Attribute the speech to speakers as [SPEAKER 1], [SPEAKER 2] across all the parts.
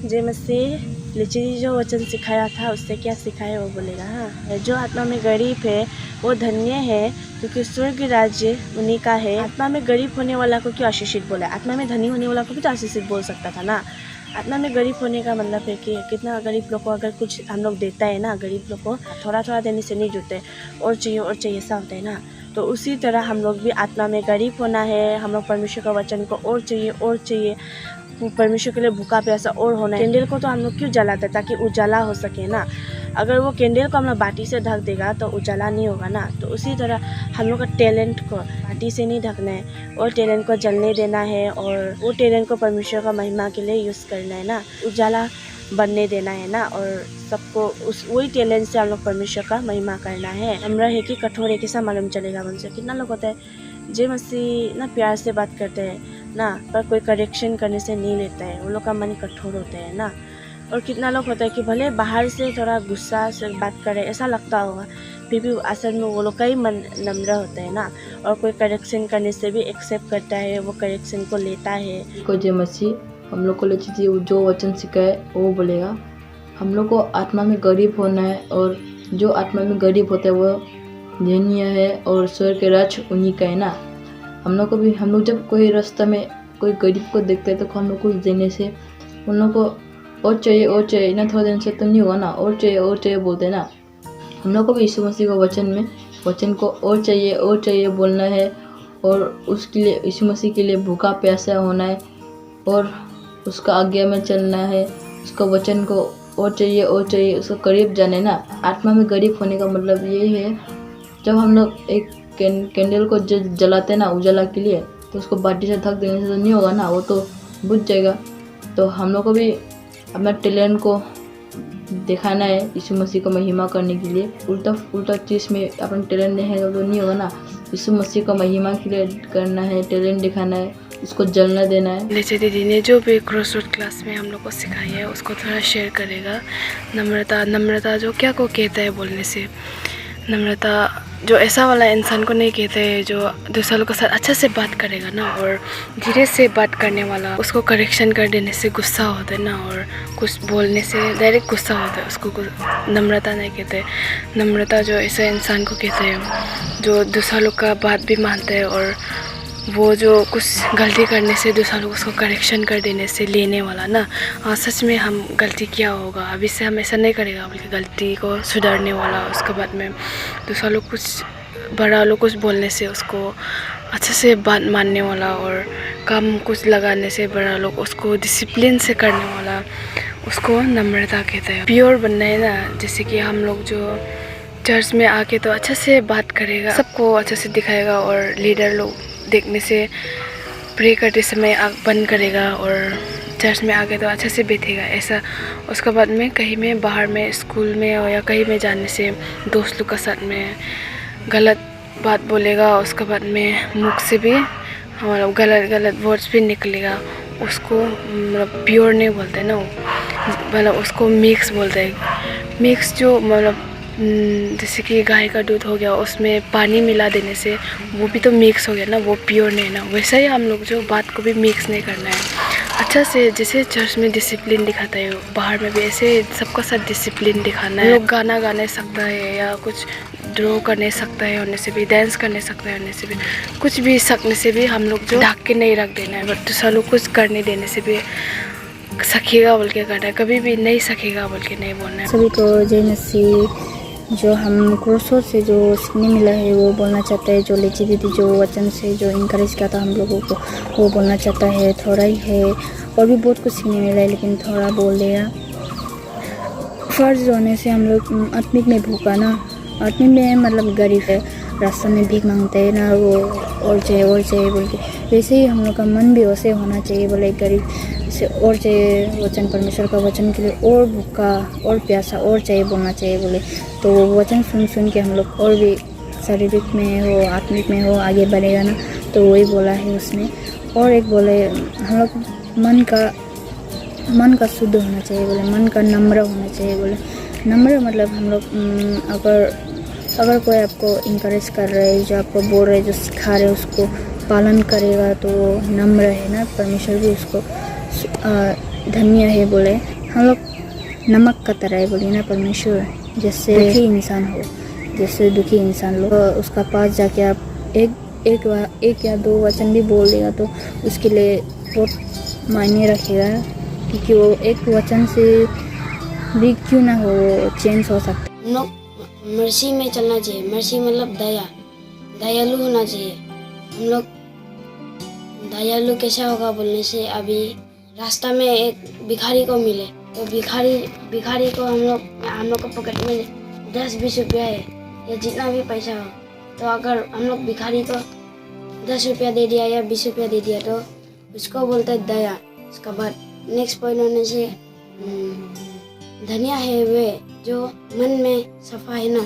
[SPEAKER 1] जय मसीह लिची जो वचन सिखाया था उससे क्या सिखाया वो बोलेगा। हाँ, जो आत्मा में गरीब है वो धन्य है क्योंकि स्वर्ग राज्य उन्हीं का है। आत्मा में गरीब होने वाला को क्यों आशीषित बोला? आत्मा में धनी होने वाला को भी तो आशीषित बोल सकता था ना। आत्मा में गरीब होने का मतलब है कि कितना गरीब लोग को अगर कुछ हम लोग देता है ना, गरीब लोग को थोड़ा थोड़ा देने से नहीं जुटते, और चाहिए ऐसा होता है ना। तो उसी तरह हम लोग भी आत्मा में गरीब होना है। हम लोग परमेश्वर का वचन को और चाहिए, परमेश्वर के लिए भूखा प्यासा और होना है। कैंडल को तो हम लोग क्यों जलाते ताकि उजाला हो सके ना। अगर वो कैंडल को हम लोग बाटी से ढक देगा तो उजाला नहीं होगा ना। तो उसी तरह हम लोग का टैलेंट को बाटी से नहीं ढकना है और टैलेंट को जलने देना है, और वो टैलेंट को परमेश्वर का महिमा के लिए यूज़ करना है ना, उजाला बनने देना है ना। और सबको उस वही टैलेंट से हम लोग परमेश्वर का महिमा करना है। नम्र है कि कठोर है कैसा मालूम चलेगा मुझसे। कितना लोग होता है जय मसीह ना प्यार से बात करते हैं ना, पर कोई करेक्शन करने से नहीं लेता है, वो लोग का मन कठोर होता है ना। और कितना लोग होता है कि भले बाहर से थोड़ा गुस्सा से बात करे ऐसा लगता होगा, फिर भी असल में वो लोग का ही मन नम्र होता है ना। और कोई करेक्शन करने से भी एक्सेप्ट करता है, वो करेक्शन को लेता है।
[SPEAKER 2] को जय मसीह हम लोग को लिची जो वचन सिखाए वो बोलेगा। हम लोग को आत्मा में गरीब होना है, और जो आत्मा में गरीब होता है वो धन्य है और स्वर्ग के राज उन्हीं का है ना। हम लोग जब कोई रास्ता में कोई गरीब को देखते हैं तो हम लोग कुछ देने से उन लोग को और चाहिए ना, थोड़ा देने से तो नहीं होगा ना, और चाहिए बोलते हैं ना। हम लोग को भी यीशु मसीह का वचन को और चाहिए बोलना है, और उसके लिए यीशु मसीह के लिए भूखा प्यासा होना है, और उसका आज्ञा में चलना है, उसका वचन को और चाहिए उसका करीब जाने ना। आत्मा में गरीब होने का मतलब यही है, जब हम लोग एक कैंडल को जलाते हैं ना उजाला के लिए, तो उसको बाटी से ढक देने से तो नहीं होगा ना, वो तो बुझ जाएगा। तो हम लोग को भी अपना टैलेंट को दिखाना है यीशु मसीह को महिमा करने के लिए। उल्टा चीज़ में अपना टैलेंट दिखाएगा तो नहीं होगा ना। यीशु मसीह को महिमा के लिए करना है, टैलेंट दिखाना है, उसको जलना देना है।
[SPEAKER 1] लिची दीदी ने जो भी क्रॉसवर्ड क्लास में हम लोग को सिखाई है उसको थोड़ा शेयर करेगा। नम्रता जो क्या को कहता है बोलने से, नम्रता जो ऐसा वाला इंसान को नहीं कहते हैं जो दूसरे लोग के साथ अच्छे से बात करेगा ना, और धीरे से बात करने वाला, उसको करेक्शन कर देने से गुस्सा होता है ना, और कुछ बोलने से डायरेक्ट गुस्सा होता है, उसको नम्रता नहीं कहते। नम्रता जो ऐसे इंसान को कहते हैं जो दूसरा लोग का बात भी मानते हैं, और वो जो कुछ गलती करने से दूसरा लोग उसको करेक्शन कर देने से लेने वाला ना। सच में हम गलती किया होगा, अभी से हम ऐसा नहीं करेगा बल्कि गलती को सुधारने वाला। उसके बाद में दूसरा लोग बड़ा लोग कुछ बोलने से उसको अच्छे से बात मानने वाला, और काम कुछ लगाने से बड़ा लोग उसको डिसिप्लिन से करने वाला, उसको नम्रता कहते हैं। प्योर बनना है ना, जैसे कि हम लोग जो चर्च में आके तो अच्छे से बात करेगा, सबको अच्छे से दिखाएगा, और लीडर लोग देखने से प्रे करते समय आँख बंद करेगा, और चर्च में आके तो अच्छे से बैठेगा ऐसा। उसके बाद में कहीं में बाहर में स्कूल में या कहीं में जाने से दोस्त लोग के साथ में गलत बात बोलेगा, उसके बाद में मुख से भी हमारा गलत वर्ड्स भी निकलेगा, उसको मतलब प्योर नहीं बोलते ना, मतलब उसको मिक्स बोलते हैं। मिक्स जो मतलब जैसे कि गाय का दूध हो गया, उसमें पानी मिला देने से वो भी तो मिक्स हो गया ना, वो प्योर नहीं ना। वैसा ही हम लोग जो बात को भी मिक्स नहीं करना है। अच्छा से जैसे चर्च में डिसिप्लिन दिखाता है, बाहर में भी ऐसे सबका साथ डिसिप्लिन दिखाना है। लोग गाना गा नहीं सकता है, या कुछ ड्रॉ कर नहीं सकता है होने से भी, डांस कर नहीं सकता है होने से भी, कुछ भी सकने से भी हम लोग जो ढक के नहीं रख देना है। बट दूसरा लोग कुछ करने देने से भी सकेगा बोल के करना है, कभी भी नहीं सकेगा बोल के नहीं बोलना है।
[SPEAKER 3] सभी को जय मसीह। जो हम क्रोसो से जो सीखने मिला है वो बोलना चाहता है। जो लिची दीदी जो वचन से जो इनकरेज किया था हम लोगों को, वो बोलना चाहता है। थोड़ा ही है, और भी बहुत कुछ सीखने मिला है, लेकिन थोड़ा बोल दिया। फर्ज होने से हम लोग आत्मिक में भूखा ना, आत्मिक में मतलब गरीब है, रास्ते में भीख मांगते हैं ना, वो और चाहिए बोल के। वैसे ही हम लोग का मन भी वैसे होना चाहिए, बोले गरीब से और चाहिए, वचन परमेश्वर का वचन के लिए और भूखा और प्यासा और चाहिए बोलना चाहिए बोले। तो वो वचन सुन के हम लोग और भी शारीरिक में हो, आत्मिक में हो, आगे बढ़ेगा ना। तो वही बोला है उसमें। और एक बोले हम लोग मन का शुद्ध होना चाहिए बोले, मन का नम्र होना चाहिए बोले। नम्र मतलब हम लोग अगर कोई आपको इंकरेज कर रहे है, जो आपको बोल रहे है, जो सिखा रहे, उसको पालन करेगा तो नम्र है ना। परमेश्वर भी उसको धन्य है बोले। हम लोग नमक का तरह है बोलिए ना परमेश्वर। जैसे दुखी इंसान हो, जैसे दुखी इंसान लोग उसका पास जाके आप एक या दो वचन भी बोल देगा तो उसके लिए बहुत मायने रखेगा, क्योंकि वो एक वचन से भी क्यों ना हो चेंज हो सकता है।
[SPEAKER 4] हम लोग मर्सी में चलना चाहिए। मर्सी मतलब दया, दयालु होना चाहिए। हम लोग दयालु कैसा होगा बोलने से, अभी रास्ता में एक भिखारी को मिले तो भिखारी को हम लोग को पॉकेट में 10-20 रुपया है या जितना भी पैसा हो, तो अगर हम लोग भिखारी को 10 रुपया दे दिया या 20 रुपया दे दिया तो उसको बोलते हैं दया। उसका बाद नेक्स्ट पॉइंट होने से धनिया है वे जो मन में सफा है ना।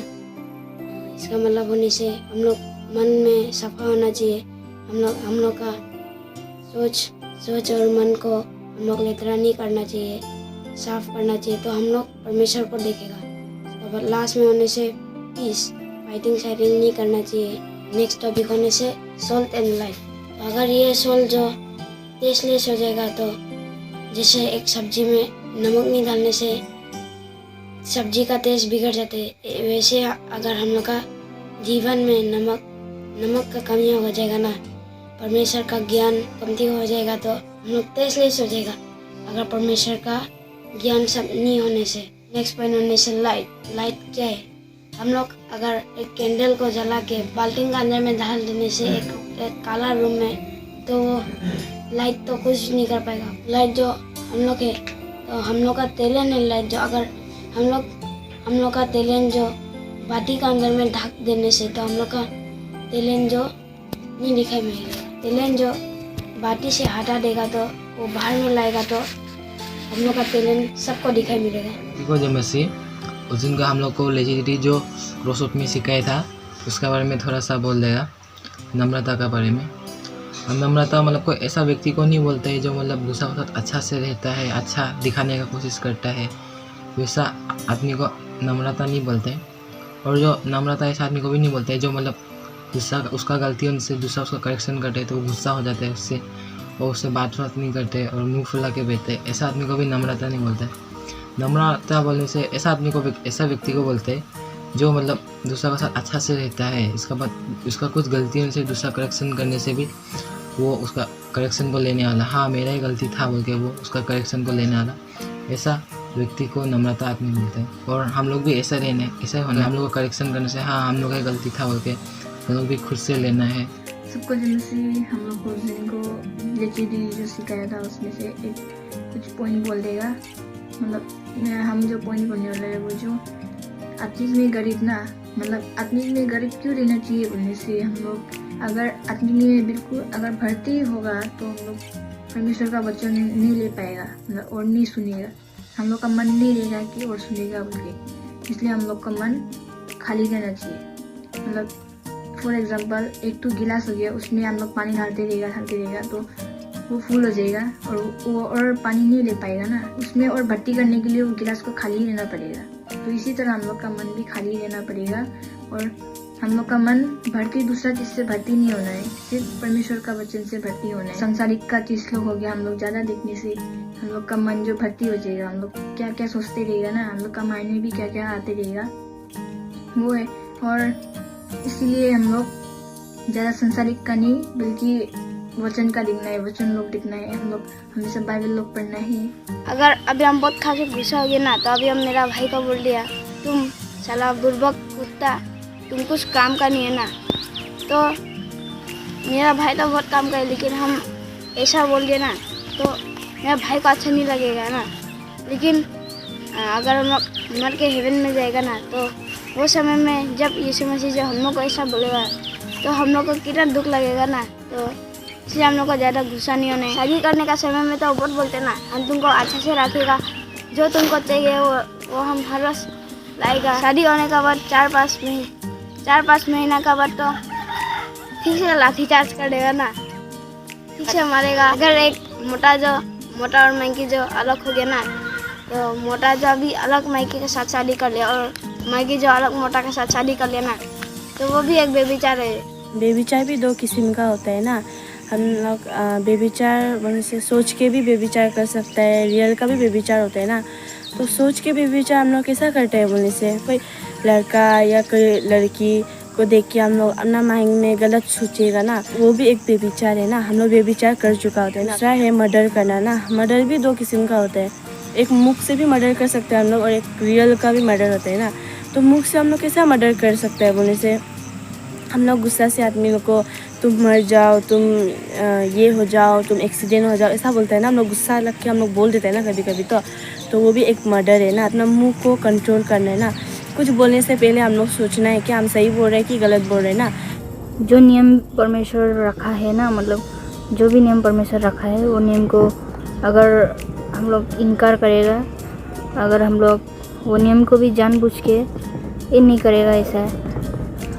[SPEAKER 4] इसका मतलब होने से हम लोग मन में सफा होना चाहिए। हम लोग का सोच और मन को हम लोग लेतरा नहीं करना चाहिए, साफ करना चाहिए, तो हम लोग परमेश्वर को देखेगा। उसके बाद लास्ट में होने से पीस, फाइटिंग नहीं करना चाहिए। नेक्स्ट टॉपिक होने से सॉल्ट एंड लाइट। अगर ये सॉल्ट जो टेस्टलेस हो जाएगा तो जैसे एक सब्जी में नमक नहीं डालने से सब्जी का टेस्ट बिगड़ जाते है, वैसे अगर हम लोग का जीवन में नमक का कमी हो जाएगा ना, परमेश्वर का ज्ञान कमती हो जाएगा तो हम लोग टेस्टलेस हो जाएगा। अगर परमेश्वर का ज्ञान सब नहीं होने से। नेक्स्ट पॉइंट होने से लाइट क्या है? हम लोग अगर एक कैंडल को जला के बाल्टी का अंदर में डाल देने से एक काला रूम में, तो लाइट तो कुछ नहीं कर पाएगा। लाइट जो हम लोग है तो हम लोग का तेलन है लाइट, जो अगर हम लोग का तेलन जो बाटी का अंदर में ढक देने से तो हम लोग का तेलन जो नहीं दिखाई मिलेगा। तेलन जो बाटी से हटा देगा तो वो बाहर में लाएगा तो हम लोग का तेलन सबको दिखाई मिलेगा।
[SPEAKER 5] देखो जो मसीह उस दिन का हम लोग को लेजिटिविटी जो क्रोसोट में सिखाया था उसके बारे में थोड़ा सा बोल देगा। नम्रता का बारे में, नम्रता मतलब कोई ऐसा व्यक्ति को नहीं बोलता है जो मतलब दूसरा के साथ अच्छा से रहता है, अच्छा दिखाने का कोशिश करता है, वैसा आदमी को नम्रता नहीं बोलते। और जो नम्रता ऐसा आदमी को भी नहीं बोलते है जो मतलब दूसरा उसका गलतियों से दूसरा उसका करेक्शन करते तो वो गुस्सा हो जाता है उससे, और उससे बात नहीं करते और मुंह फुला के बैठते, ऐसा आदमी को भी नम्रता नहीं बोलते। नम्रता बोलने से ऐसा व्यक्ति को बोलते हैं जो मतलब दूसरा के साथ अच्छा से रहता है, इसका बाद उसका कुछ गलतियों से दूसरा करेक्शन करने से भी वो उसका करेक्शन को लेने वाला, हाँ मेरा ही गलती था बोल के वो उसका करेक्शन को लेने वाला, ऐसा व्यक्ति को नम्रता आदमी मिलता है। और हम लोग भी ऐसा होना, हम लोग को करेक्शन करने से हाँ हम लोग का गलती था बोल के हम लोग भी खुद से लेना है।
[SPEAKER 3] सबको जिनसे हम लोग को जिनको लेजिडी जो सिखाया था उसमें से एक कुछ पॉइंट बोल देगा। मतलब हम जो पॉइंट बोलने वाला है वो जो आदमी में गरीब ना, मतलब आदमी में गरीब क्यों रहना चाहिए बोलने से हम लोग अगर आदमी में बिल्कुल अगर भर्ती होगा तो हम लोग परमेश्वर का वचन नहीं ले पाएगा, मतलब और नहीं सुनेगा। हम लोग का मन नहीं रहेगा कि और सुनेगा बोल के, इसलिए हम लोग का मन खाली रहना चाहिए। मतलब फॉर एग्जांपल एक तो गिलास हो गया, उसमें हम लोग पानी डालते रहेगा तो वो फुल हो जाएगा और वो और पानी नहीं ले पाएगा ना, उसमें और भर्ती करने के लिए वो गिलास को खाली रहना पड़ेगा। तो इसी तरह हम लोग का मन भी खाली रहना पड़ेगा और हम लोग का मन भर्ती दूसरा चीज से भर्ती नहीं होना है, सिर्फ परमेश्वर का वचन से भर्ती होना है। संसारिक का चीज लोग हो गया, हम लोग ज्यादा देखने से हम लोग का मन जो भर्ती हो जाएगा, हम लोग क्या क्या सोचते रहेगा ना, हम लोग का माइंड में भी क्या क्या आते रहेगा वो है। और इसलिए हम लोग ज्यादा संसारिक का नहीं बल्कि वचन का दिखना है, वचन लोग दिखना है, हम लोग हमेशा बाइबल लोग पढ़ना है।
[SPEAKER 4] अगर अभी हम बहुत खा के गुस्सा हो गए ना, तो अभी हम मेरा भाई को बोल दिया तुम साला बुर्बक कुत्ता, तुम कुछ काम का नहीं है ना, तो मेरा भाई तो बहुत काम करे, लेकिन हम ऐसा बोल दिया ना तो मेरा भाई को अच्छा नहीं लगेगा ना। लेकिन अगर हम लोग मर के हेवन में जाएगा ना, तो वो समय में जब यीशु मसीह जब हम लोग को ऐसा बोलेगा तो हम लोग को कितना दुख लगेगा ना। तो इसलिए हम लोग को ज़्यादा गुस्सा नहीं होना है। शादी करने का समय में तो बहुत बोलते ना, हम तुमको अच्छे से रखेगा, जो तुमको चाहिए वो हम हर रोज लाएगा। शादी होने का बाद 4-5 महीना का बाद तो ठीक से लाठी चार्ज कर देगा ना, ठीक से मारेगा। अगर एक मोटा और माइकी जो अलग हो गया ना, तो मोटा जो अभी अलग माइकी के साथ शादी कर लिया और माइकी जो अलग मोटा के साथ शादी कर लिया ना, तो वो भी एक बेबीचार है।
[SPEAKER 6] बेबीचार भी 2 किस्म का होता है ना।
[SPEAKER 1] हम लोग बेविचार बोलने से सोच के भी बेविचार कर सकता है, रियल का भी बेविचार होता है ना। तो सोच के बेविचार हम लोग कैसा करते हैं बोलने से, कोई लड़का या कोई लड़की को देख के हम लोग अपना माइंड में गलत सोचेगा ना, वो भी एक बेविचार है ना। हम लोग बेविचार कर चुका होता है ना। दूसरा है मर्डर करना ना। मर्डर भी दो किस्म का होता है, एक मुख से भी मर्डर कर सकते हैं हम लोग और एक रियल का भी मर्डर होता है ना। तो मुख से हम लोग कैसा मर्डर कर सकते हैं बोलने से, हम लोग गुस्सा से आदमी लोग को तुम मर जाओ, तुम ये हो जाओ, तुम एक्सीडेंट हो जाओ, ऐसा बोलते हैं ना। हम लोग गुस्सा लग के हम लोग बोल देते हैं ना कभी कभी, तो वो भी एक मर्डर है ना। अपना मुंह को कंट्रोल करना है ना। कुछ बोलने से पहले हम लोग सोचना है कि हम सही बोल रहे हैं कि गलत बोल रहे हैं ना।
[SPEAKER 3] जो नियम परमेश्वर रखा है ना, मतलब जो भी नियम परमेश्वर रखा है वो नियम को अगर हम लोग इनकार करेगा, अगर हम लोग वो नियम को भी जानबूझ के ये नहीं करेगा, ऐसा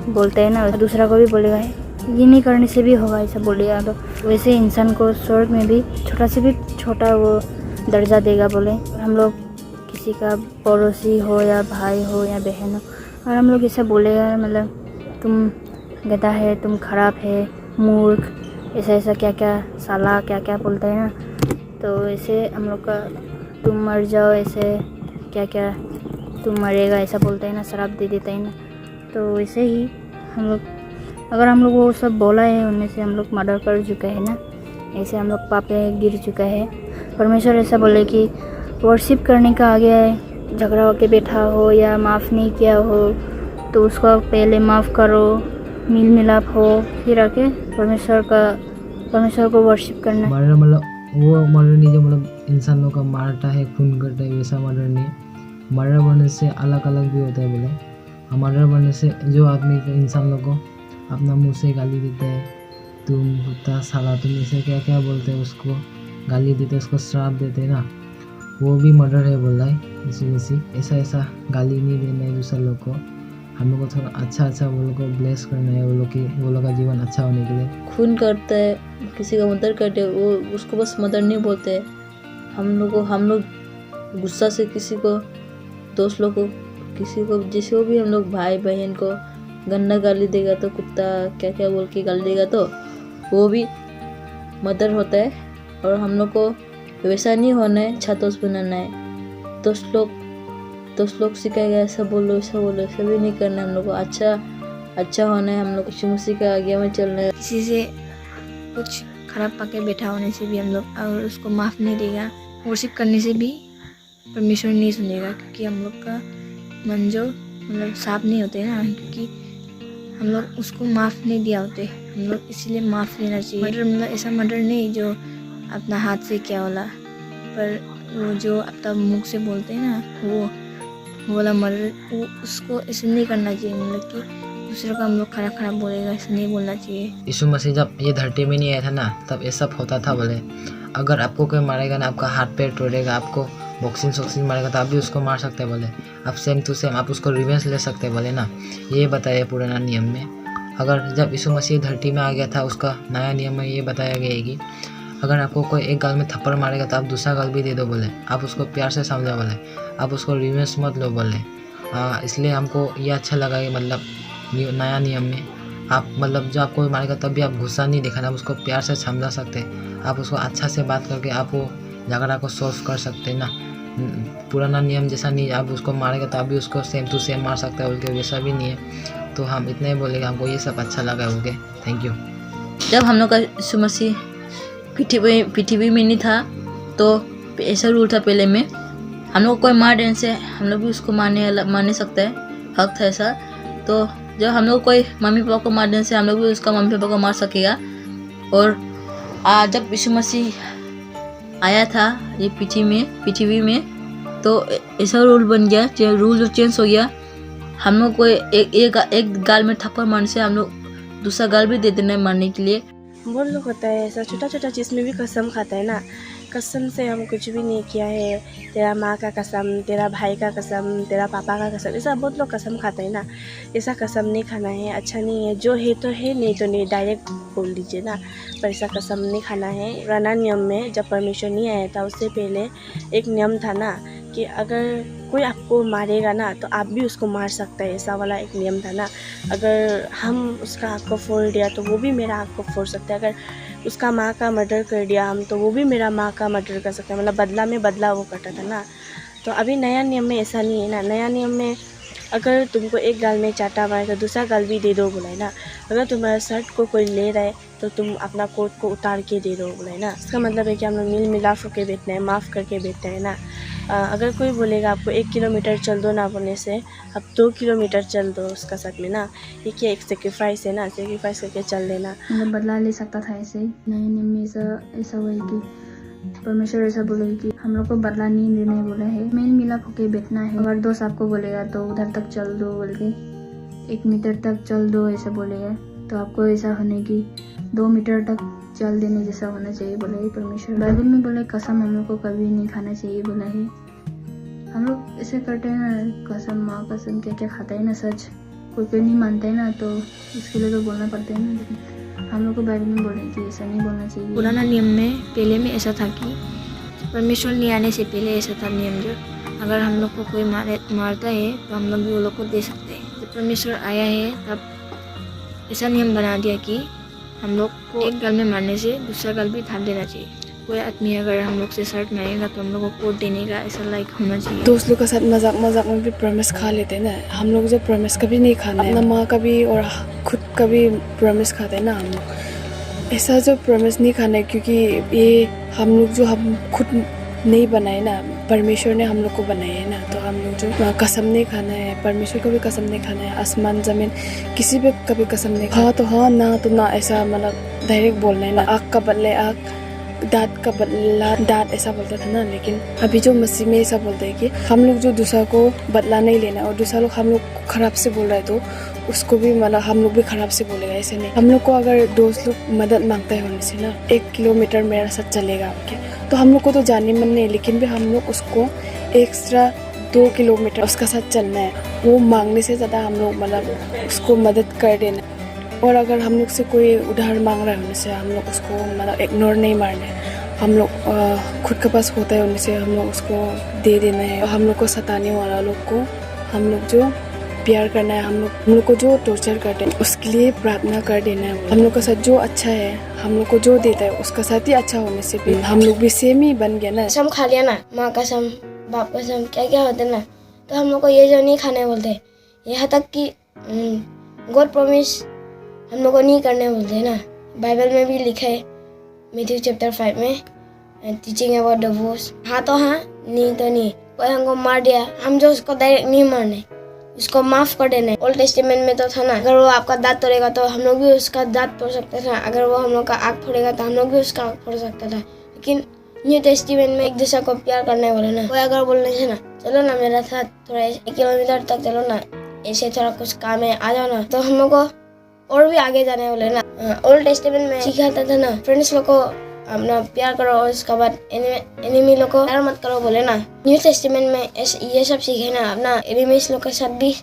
[SPEAKER 3] बोलते हैं ना, दूसरा को भी बोलेगा ये नहीं करने से भी होगा, ऐसा बोलेगा। तो वैसे इंसान को स्वर्ग में भी छोटा से भी छोटा वो दर्जा देगा बोले। हम लोग किसी का पड़ोसी हो या भाई हो या बहन हो, और हम लोग ऐसा बोलेगा मतलब तुम गधा है, तुम खराब है, मूर्ख, ऐसा ऐसा क्या क्या साला क्या क्या बोलते हैं ना। तो ऐसे हम लोग का तुम मर जाओ, ऐसे क्या क्या तुम मरेगा ऐसा बोलते हैं ना, श्राप दे देते हैं ना। तो वैसे ही हम लोग अगर हम लोग वो सब बोला है, उनमें से हम लोग मर्डर कर चुका है ना, ऐसे हम लोग पाप में गिर चुका है। परमेश्वर ऐसा बोले कि वर्शिप करने का आगे झगड़ा होके बैठा हो या माफ़ नहीं किया हो तो उसको पहले माफ़ करो, मिल मिलाप हो, फिर आके परमेश्वर को वर्शिप करना।
[SPEAKER 5] मर्डर मतलब वो मर्डर नहीं जो मतलब इंसान लोग का मारता है, खून करता है, वैसा मर्डर नहीं है। मर्डर बनने से अलग अलग भी होता है बोले। मर्डर बनने से जो आदमी इंसान लोग को अपना मुंह से गाली देते हैं, तुम कुत्ता साला, तुम ऐसे क्या क्या बोलते हैं, उसको गाली देते हैं, उसको श्राप देते हैं ना, वो भी मर्डर है बोल रहा है। इसी ऐसा ऐसा गाली नहीं देना है दूसरे लोग को। हम लोग को थोड़ा अच्छा वो लोग को ब्लेस करना है, वो लोग का जीवन अच्छा होने के लिए।
[SPEAKER 2] खून करता है, किसी का मर्डर करते हैं, वो उसको बस मर्डर नहीं बोलते। हम लोग गुस्सा से किसी को, दोस्त लोग को, किसी को, जिसको भी हम लोग भाई बहन को गंदा गाली देगा तो कुत्ता क्या क्या बोल के गाली देगा तो वो भी मर्डर होता है। और हम लोग को वैसा नहीं होना है, अच्छा दोस्त बनाना है। दोस्त लोग सिखाएगा ऐसा बोलो ऐसा बोलो, ऐसा भी नहीं करना है। हम लोग को अच्छा होना है। हम लोग यीशु मसीह के आगे में चलना है।
[SPEAKER 3] किसी से कुछ खराब पाके बैठा होने से भी हम लोग अगर उसको माफ़ नहीं देगा, वर्शिप करने से भी परमेश्वर नहीं सुनेगा, क्योंकि हम लोग का मन जो मतलब साफ नहीं होते ना, क्योंकि हम लोग उसको माफ़ नहीं दिया होते। हम लोग इसीलिए माफ़ लेना चाहिए। मर्डर मतलब ऐसा मर्डर नहीं जो अपना हाथ से क्या वाला, पर वो जो अपना मुख से बोलते हैं ना, वो वाला मर्डर, वो उसको ऐसे नहीं करना चाहिए। मतलब कि दूसरे को हम लोग खराब बोलेगा, ऐसे नहीं बोलना चाहिए।
[SPEAKER 5] यीशु मसीह जब ये धरती में नहीं आया था ना, तब ये सब होता था बोले। अगर आपको कोई मारेगा ना, आपका हाथ पैर तोड़ेगा, आपको बॉक्सिंग मारेगा तो आप भी उसको मार सकते हैं बोले। आप सेम टू सेम आप उसको रिवेंज ले सकते हैं बोले ना। ये बताया पुराना नियम में। अगर जब यीशु मसीह धरती में आ गया था, उसका नया नियम में ये बताया गया है कि अगर आपको कोई एक गाल में थप्पड़ मारेगा तो आप दूसरा गाल भी दे दो बोले। आप उसको प्यार से समझा बोले, आप उसको रिवेंज मत लो बोले। इसलिए हमको ये अच्छा लगा कि मतलब नया नियम में आप मतलब जो आपको मारेगा तब भी आप गुस्सा नहीं दिखाना, आप उसको प्यार से समझा सकते। आप उसको अच्छा से बात करके आप वो झगड़ा को सॉल्व कर सकते ना। पुराना नियम जैसा नहीं, आप उसको मारेगा तो आप भी उसको सेम टू सेम मार सकते हैं, उनके वैसा भी नहीं है। तो हम इतना ही बोलेंगे, हमको ये सब अच्छा लगा है। Okay, thank you.
[SPEAKER 2] जब हम लोग का यीशु मसीह पृथ्वी में नहीं था तो ऐसा रूल था पहले में, हम लोग को कोई मार देने से हम लोग भी उसको मारने सकते हैं, हक था ऐसा। तो जब हम लोग कोई मम्मी पापा को मार देने से हम लोग भी उसका मम्मी पापा को मार सकेगा। और जब यीशु मसीह आया था ये पृथ्वी में तो ऐसा रूल बन गया, रूल जो चेंज हो गया। हम लोग को एक गाल में थप्पड़ मारने से हम लोग दूसरा गाल भी दे देना है मारने के लिए।
[SPEAKER 1] बहुत लोग होता है ऐसा, छोटा चीज़ में भी कसम खाता है ना। कसम से हम कुछ भी नहीं किया है, तेरा माँ का कसम, तेरा भाई का कसम, तेरा पापा का कसम, ऐसा बहुत लोग कसम खाते हैं ना। ऐसा कसम नहीं खाना है, अच्छा नहीं है। जो है तो है, नहीं तो नहीं, डायरेक्ट बोल दीजिए ना। पर ऐसा कसम नहीं खाना है। पुराना नियम में जब परमेश्वर नहीं आया था उससे पहले एक नियम था ना कि अगर कोई आपको मारेगा ना तो आप भी उसको मार सकते हैं, ऐसा वाला एक नियम था ना। अगर हम उसका आँख को फोड़ दिया तो वो भी मेरा आँख को फोड़ सकता है। अगर
[SPEAKER 6] उसका माँ का मर्डर कर दिया हम, तो वो भी मेरा माँ का मर्डर कर सकता है, मतलब बदला में बदला वो करता था ना। तो अभी नया नियम में ऐसा नहीं है ना। नया नियम में अगर तुमको एक गाल में चाटा मारे तो दूसरा गाल भी दे दो बोला है ना। अगर तुम्हारा शर्ट को कोई ले रहा है तो तुम अपना कोट को उतार के दे दो बोला है ना। इसका मतलब है कि हम लोग मिल मिलाप होकर बैठना है, माफ़ करके बैठना है ना। अगर कोई बोलेगा आपको 1 किलोमीटर चल दो ना बोलने से अब 2 किलोमीटर चल दो उसका साथ में ना, ये क्या एक सेक्रीफाइस है ना, सेक्रीफाइस करके चल लेना।
[SPEAKER 3] मतलब बदला ले सकता था ऐसे ही। नए नियम में ऐसा हुआ है कि परमेश्वर ऐसा बोले कि हम लोग को बदला नहीं देने बोला है, मेल मिलाप होके बैठना है। अगर दोस्त आपको बोलेगा तो उधर तक चल दो बोल के 1 मीटर तक चल दो ऐसा बोलेगा, तो आपको ऐसा होने की 2 मीटर तक चल देने जैसा होना चाहिए बोला है परमेश्वर। बाइबल में बोले कसम हम लोग को कभी नहीं खाना चाहिए बोला है। हम लोग ऐसे करते हैं ना, कसम माँ कसम क्या क्या खाता है ना, सच कोई नहीं मानता है ना, तो इसके लिए तो बोलना पड़ता है ना। लेकिन हम लोग को बाइबल में बोले कि ऐसा नहीं बोलना चाहिए।
[SPEAKER 7] पुराना नियम में पहले में ऐसा था कि परमेश्वर नहीं आने से पहले ऐसा था नियम, जो अगर हम लोग को कोई मारता है तो हम लोग भी वो लोग को दे सकते हैं। जब परमेश्वर आया है तब ऐसा नियम बना दिया कि हम लोग को एक गाल में मारने से दूसरा गाल भी थाप देना चाहिए। कोई आदमी अगर हम लोग से शर्ट मारेगा तो हम लोग को कोट देने का ऐसा लाइक होना चाहिए।
[SPEAKER 1] दोस्त लोग के साथ मजाक मजाक में भी प्रॉमिस खा लेते हैं ना। हम लोग जब प्रॉमिस कभी नहीं खाना है, अपना माँ का भी और खुद का भी प्रॉमिस खाते हैं ना हम लोग। ऐसा जो प्रॉमिस नहीं खाना है, क्योंकि ये हम लोग जो हम खुद नहीं बनाए ना, परमेश्वर ने हम लोग को बनाए है ना। तो हम लोग जो कसम नहीं खाना है, परमेश्वर को भी कसम नहीं खाना है, आसमान ज़मीन किसी पे कभी कसम नहीं। हाँ तो हाँ, ना तो ना, ऐसा मतलब डायरेक्ट बोलना है ना। आँख का बदले आँख, दांत का बदला दांत, ऐसा बोलता था ना। लेकिन अभी जो मसीह में ऐसा बोलते हैं कि हम लोग जो दूसरा को बदला नहीं लेना, और दूसरा लोग हम लोग खराब से बोल रहा है तो उसको भी मतलब हम लोग भी खराब से बोलेगा, ऐसे नहीं। हम लोग को अगर दोस्त लोग मदद मांगता है होने से ना, 1 किलोमीटर मेरा साथ चलेगा आपके, तो हम लोग को तो जाने मन नहीं, लेकिन भी हम लोग उसको एक्स्ट्रा 2 किलोमीटर उसका साथ चलना है। वो मांगने से ज़्यादा हम लोग मतलब उसको मदद कर देना। और अगर हम लोग से कोई उधार मांग रहा है होने से हम लोग उसको मतलब इग्नोर नहीं मारना है। हम लोग खुद के पास होता है होने से हम लोग उसको दे देना है। हम लोग को सताने वाला लोग को हम लोग जो प्यार करना है, हम लोग को जो टॉर्चर करते हैं उसके लिए प्रार्थना कर देना है। हम लोग का साथ जो अच्छा है, हम लोग को जो देता है उसका साथ ही अच्छा होने से भी हम लोग भी सेम ही बन गया ना।
[SPEAKER 4] कसम खा लिया ना, माँ कसम, बाप कसम, क्या क्या होता है ना, तो हम लोग को ये जो नहीं खाने बोलते, यहाँ तक कि गॉड प्रॉमिस हम लोग को नहीं करने बोलते हैं ना। बाइबल में भी लिखा है मैथ्यू चैप्टर 5 में, टीचिंग अबाउट डिवोर्स। हाँ तो हाँ, नहीं तो नहीं। कोई हमको मार दिया, हम जो उसको डायरेक्ट नहीं मारने, उसको माफ़ कर देना। ओल्ड टेस्टामेंट में तो था ना, अगर वो आपका दांत तोड़ेगा तो हम लोग भी उसका दांत तोड़ सकते थे। अगर वो हम लोग का आँख फोड़ेगा तो हम लोग भी उसका आँख फोड़ सकता था। लेकिन न्यू टेस्टामेंट में एक दूसरे को प्यार करने बोले ना। कोई अगर बोलने से ना, चलो ना मेरा साथ थोड़ा 1 किलोमीटर तक चलो ना, ऐसे थोड़ा कुछ काम है आ जाओ ना, तो हम लोग को और भी आगे जाने वाले ना। ओल्ड टेस्टामेंट में सिखाता था ना, फ्रेंड्स लोग को अपना प्यार करो और उसके बाद एनिमी लोग को प्यार मत करो बोले ना। न्यू टेस्टामेंट में ये सब सीखे ना, अपना एनिमीज लोग के साथ भी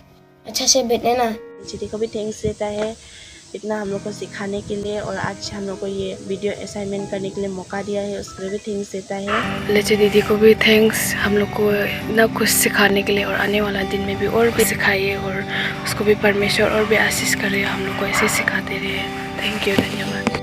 [SPEAKER 4] अच्छा से बैठे ना।
[SPEAKER 6] चिड़ी को भी थैंक्स देता है इतना हम लोग को सिखाने के लिए, और आज हम लोग को ये वीडियो असाइनमेंट करने के लिए मौका दिया है, उसके लिए भी थैंक्स देता है।
[SPEAKER 1] लेचे दीदी को भी थैंक्स, हम लोग को इतना कुछ सिखाने के लिए, और आने वाला दिन में भी और भी सिखाइए, और उसको भी परमेश्वर और भी आशीष करे, हम लोग को ऐसे सिखाते रहे। थैंक यू, धन्यवाद।